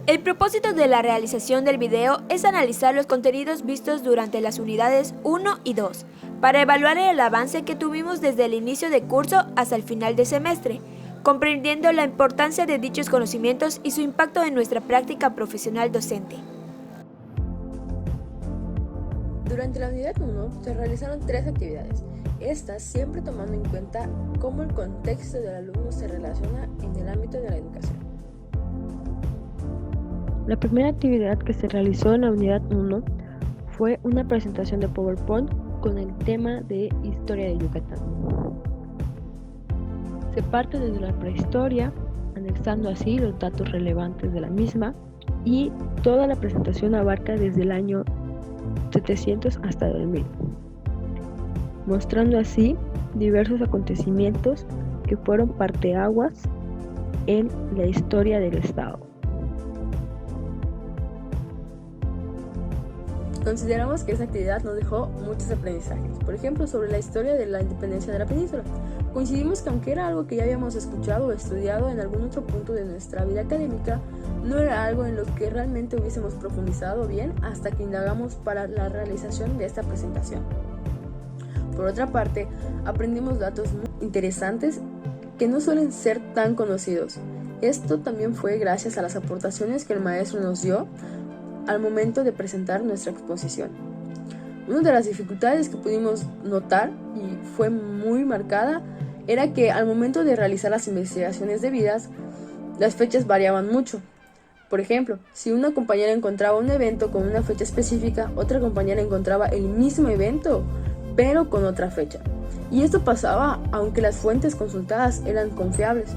El propósito de la realización del video es analizar los contenidos vistos durante las unidades 1 y 2, para evaluar el avance que tuvimos desde el inicio de curso hasta el final de semestre, comprendiendo la importancia de dichos conocimientos y su impacto en nuestra práctica profesional docente. Durante la unidad 1 se realizaron 3 actividades, estas siempre tomando en cuenta cómo el contexto del alumno se relaciona en el ámbito de la educación. La primera actividad que se realizó en la unidad 1 fue una presentación de PowerPoint con el tema de Historia de Yucatán. Se parte desde la prehistoria, anexando así los datos relevantes de la misma, y toda la presentación abarca desde el año 700 hasta 2000, mostrando así diversos acontecimientos que fueron parteaguas en la historia del Estado. Consideramos que esta actividad nos dejó muchos aprendizajes, por ejemplo sobre la historia de la independencia de la península. Coincidimos que aunque era algo que ya habíamos escuchado o estudiado en algún otro punto de nuestra vida académica, no era algo en lo que realmente hubiésemos profundizado bien hasta que indagamos para la realización de esta presentación. Por otra parte, aprendimos datos muy interesantes que no suelen ser tan conocidos. Esto también fue gracias a las aportaciones que el maestro nos dio al momento de presentar nuestra exposición. Una de las dificultades que pudimos notar, y fue muy marcada, era que al momento de realizar las investigaciones debidas, las fechas variaban mucho. Por ejemplo, si una compañera encontraba un evento con una fecha específica, otra compañera encontraba el mismo evento, pero con otra fecha. Y esto pasaba aunque las fuentes consultadas eran confiables.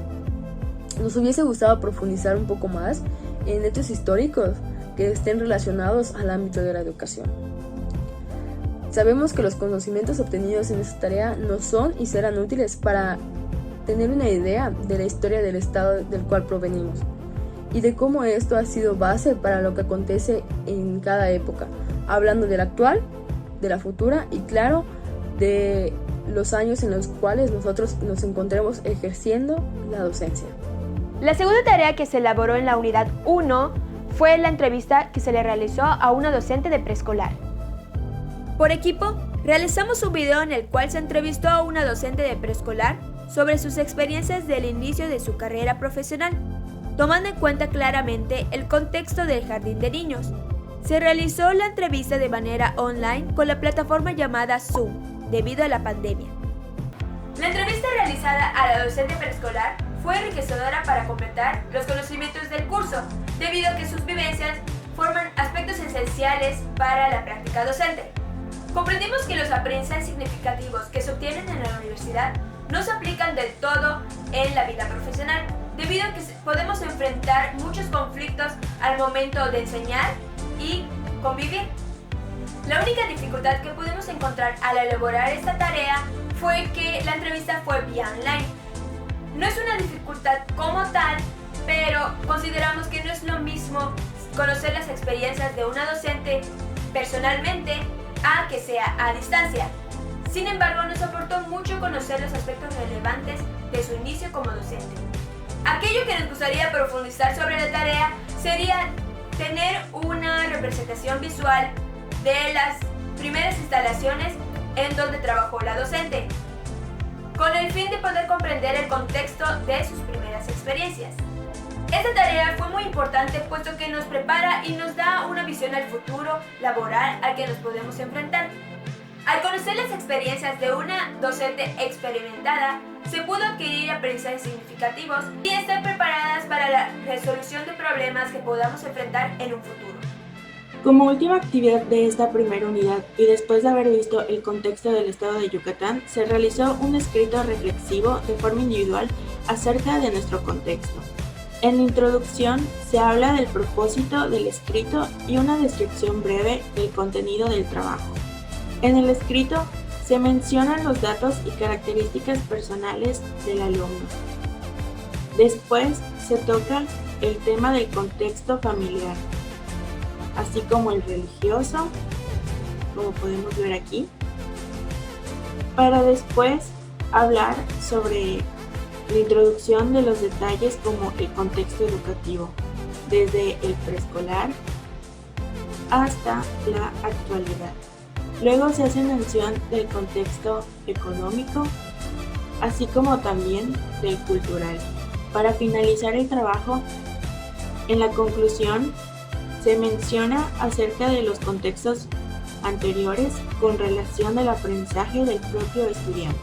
Nos hubiese gustado profundizar un poco más en hechos históricos que estén relacionados al ámbito de la educación. Sabemos que los conocimientos obtenidos en esta tarea no son y serán útiles para tener una idea de la historia del estado del cual provenimos y de cómo esto ha sido base para lo que acontece en cada época, hablando del actual, de la futura y claro, de los años en los cuales nosotros nos encontremos ejerciendo la docencia. La segunda tarea que se elaboró en la unidad 1 fue la entrevista que se le realizó a una docente de preescolar. Por equipo, realizamos un video en el cual se entrevistó a una docente de preescolar sobre sus experiencias del inicio de su carrera profesional, tomando en cuenta claramente el contexto del jardín de niños. Se realizó la entrevista de manera online con la plataforma llamada Zoom, debido a la pandemia. La entrevista realizada a la docente preescolar fue enriquecedora para completar los conocimientos del curso, debido a que sus vivencias forman aspectos esenciales para la práctica docente. Comprendimos que los aprendizajes significativos que se obtienen en la universidad no se aplican del todo en la vida profesional, debido a que podemos enfrentar muchos conflictos al momento de enseñar y convivir. La única dificultad que pudimos encontrar al elaborar esta tarea fue que la entrevista fue vía online. No es una dificultad como tal, pero consideramos que no es lo mismo conocer las experiencias de una docente personalmente a que sea a distancia. Sin embargo, nos aportó mucho conocer los aspectos relevantes de su inicio como docente. Aquello que nos gustaría profundizar sobre la tarea sería tener una representación visual de las primeras instalaciones en donde trabajó la docente, con el fin de poder comprender el contexto de sus primeras experiencias. Esta tarea fue muy importante puesto que nos prepara y nos da una visión al futuro laboral al que nos podemos enfrentar. Al conocer las experiencias de una docente experimentada, se pudo adquirir aprendizajes significativos y estar preparadas para la resolución de problemas que podamos enfrentar en un futuro. Como última actividad de esta primera unidad y después de haber visto el contexto del estado de Yucatán, se realizó un escrito reflexivo de forma individual acerca de nuestro contexto. En la introducción se habla del propósito del escrito y una descripción breve del contenido del trabajo. En el escrito se mencionan los datos y características personales del alumno. Después se toca el tema del contexto familiar, así como el religioso, como podemos ver aquí, para después hablar sobre la introducción de los detalles como el contexto educativo. desde el preescolar hasta la actualidad. Luego se hace mención del contexto económico, así como también del cultural. Para finalizar el trabajo, en la conclusión se menciona acerca de los contextos anteriores con relación al aprendizaje del propio estudiante.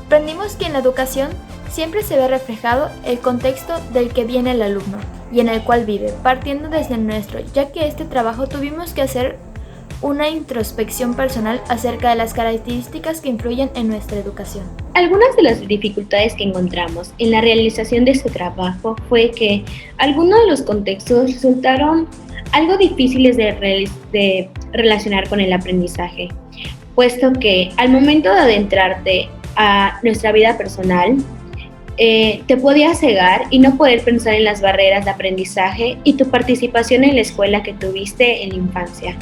Aprendimos que en la educación siempre se ve reflejado el contexto del que viene el alumno y en el cual vive, partiendo desde el nuestro, ya que este trabajo tuvimos que hacer una introspección personal acerca de las características que influyen en nuestra educación. Algunas de las dificultades que encontramos en la realización de este trabajo fue que algunos de los contextos resultaron algo difíciles de relacionar con el aprendizaje, puesto que al momento de adentrarte a nuestra vida personal, te podías cegar y no poder pensar en las barreras de aprendizaje y tu participación en la escuela que tuviste en la infancia.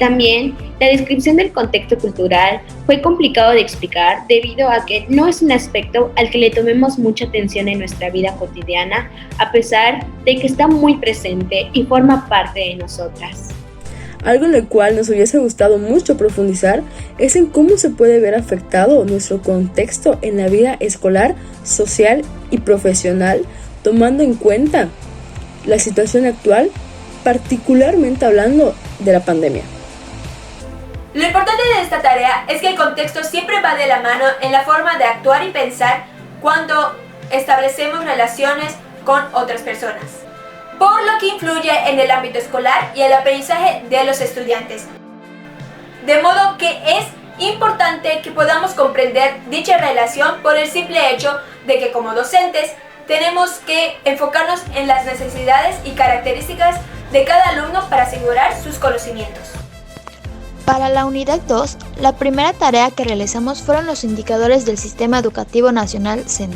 También, la descripción del contexto cultural fue complicado de explicar debido a que no es un aspecto al que le tomemos mucha atención en nuestra vida cotidiana, a pesar de que está muy presente y forma parte de nosotras. Algo en el cual nos hubiese gustado mucho profundizar es en cómo se puede ver afectado nuestro contexto en la vida escolar, social y profesional, tomando en cuenta la situación actual, particularmente hablando de la pandemia. Lo importante de esta tarea es que el contexto siempre va de la mano en la forma de actuar y pensar cuando establecemos relaciones con otras personas, por lo que influye en el ámbito escolar y el aprendizaje de los estudiantes. De modo que es importante que podamos comprender dicha relación por el simple hecho de que como docentes tenemos que enfocarnos en las necesidades y características de cada alumno para asegurar sus conocimientos. Para la unidad 2, la primera tarea que realizamos fueron los indicadores del Sistema Educativo Nacional (SEN).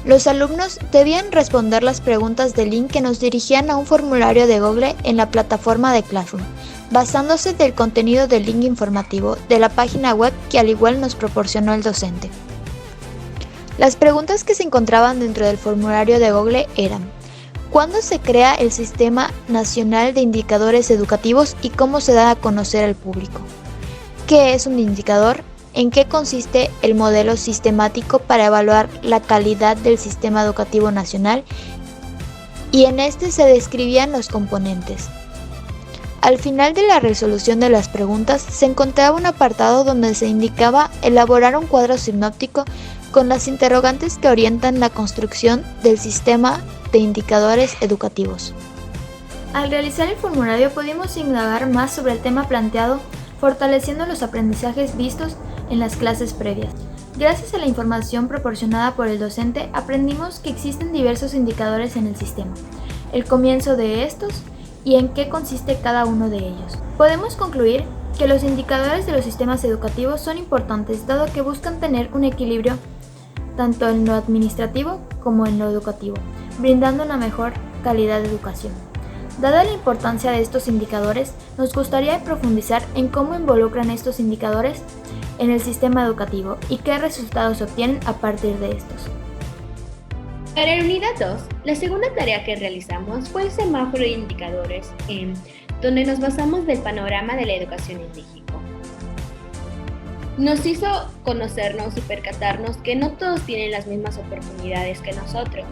Los alumnos debían responder las preguntas del link que nos dirigían a un formulario de Google en la plataforma de Classroom, basándose del contenido del link informativo de la página web que al igual nos proporcionó el docente. Las preguntas que se encontraban dentro del formulario de Google eran: ¿cuándo se crea el Sistema Nacional de Indicadores Educativos y cómo se da a conocer al público? ¿Qué es un indicador? ¿En qué consiste el modelo sistemático para evaluar la calidad del sistema educativo nacional? Y en este se describían los componentes. Al final de la resolución de las preguntas se encontraba un apartado donde se indicaba elaborar un cuadro sinóptico con las interrogantes que orientan la construcción del sistema de indicadores educativos. Al realizar el formulario pudimos indagar más sobre el tema planteado, fortaleciendo los aprendizajes vistos en las clases previas. Gracias a la información proporcionada por el docente, aprendimos que existen diversos indicadores en el sistema, el comienzo de estos y en qué consiste cada uno de ellos. Podemos concluir que los indicadores de los sistemas educativos son importantes, dado que buscan tener un equilibrio tanto en lo administrativo como en lo educativo, brindando una mejor calidad de educación. Dada la importancia de estos indicadores, nos gustaría profundizar en cómo involucran estos indicadores en el sistema educativo y qué resultados se obtienen a partir de estos. Para la unidad 2, la segunda tarea que realizamos fue el semáforo de indicadores, donde nos basamos del panorama de la educación en México. Nos hizo conocernos y percatarnos que no todos tienen las mismas oportunidades que nosotros,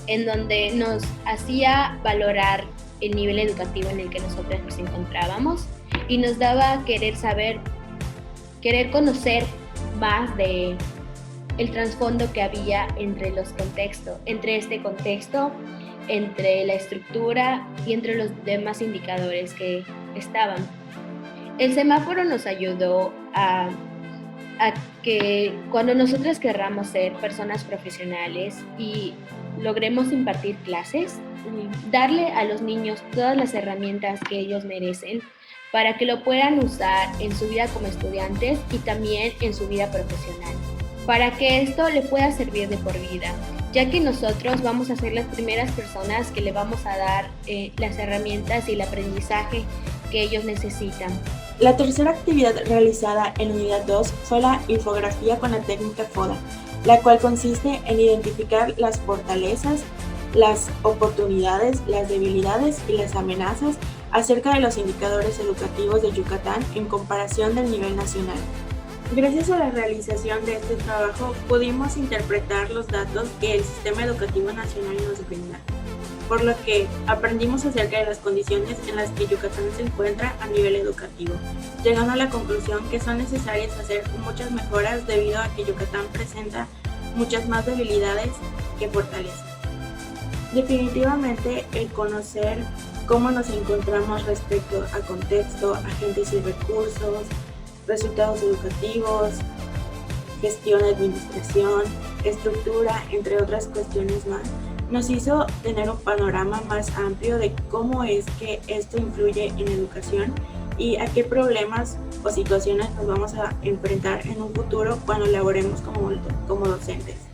en donde nos hacía valorar el nivel educativo en el que nosotros nos encontrábamos y nos daba querer conocer más de el trasfondo que había entre este contexto, entre la estructura y entre los demás indicadores que estaban. El semáforo nos ayudó a que cuando nosotros querramos ser personas profesionales y logremos impartir clases, darle a los niños todas las herramientas que ellos merecen para que lo puedan usar en su vida como estudiantes y también en su vida profesional, para que esto le pueda servir de por vida, ya que nosotros vamos a ser las primeras personas que le vamos a dar las herramientas y el aprendizaje que ellos necesitan. La tercera actividad realizada en Unidad 2 fue la infografía con la técnica FODA, la cual consiste en identificar las fortalezas las oportunidades, las debilidades y las amenazas acerca de los indicadores educativos de Yucatán en comparación del nivel nacional. Gracias a la realización de este trabajo pudimos interpretar los datos que el Sistema Educativo Nacional nos brinda, por lo que aprendimos acerca de las condiciones en las que Yucatán se encuentra a nivel educativo, llegando a la conclusión que son necesarias hacer muchas mejoras debido a que Yucatán presenta muchas más debilidades que fortalezas. Definitivamente, el conocer cómo nos encontramos respecto a contexto, agentes y recursos, resultados educativos, gestión, administración, estructura, entre otras cuestiones más, nos hizo tener un panorama más amplio de cómo es que esto influye en educación y a qué problemas o situaciones nos vamos a enfrentar en un futuro cuando laboremos como docentes.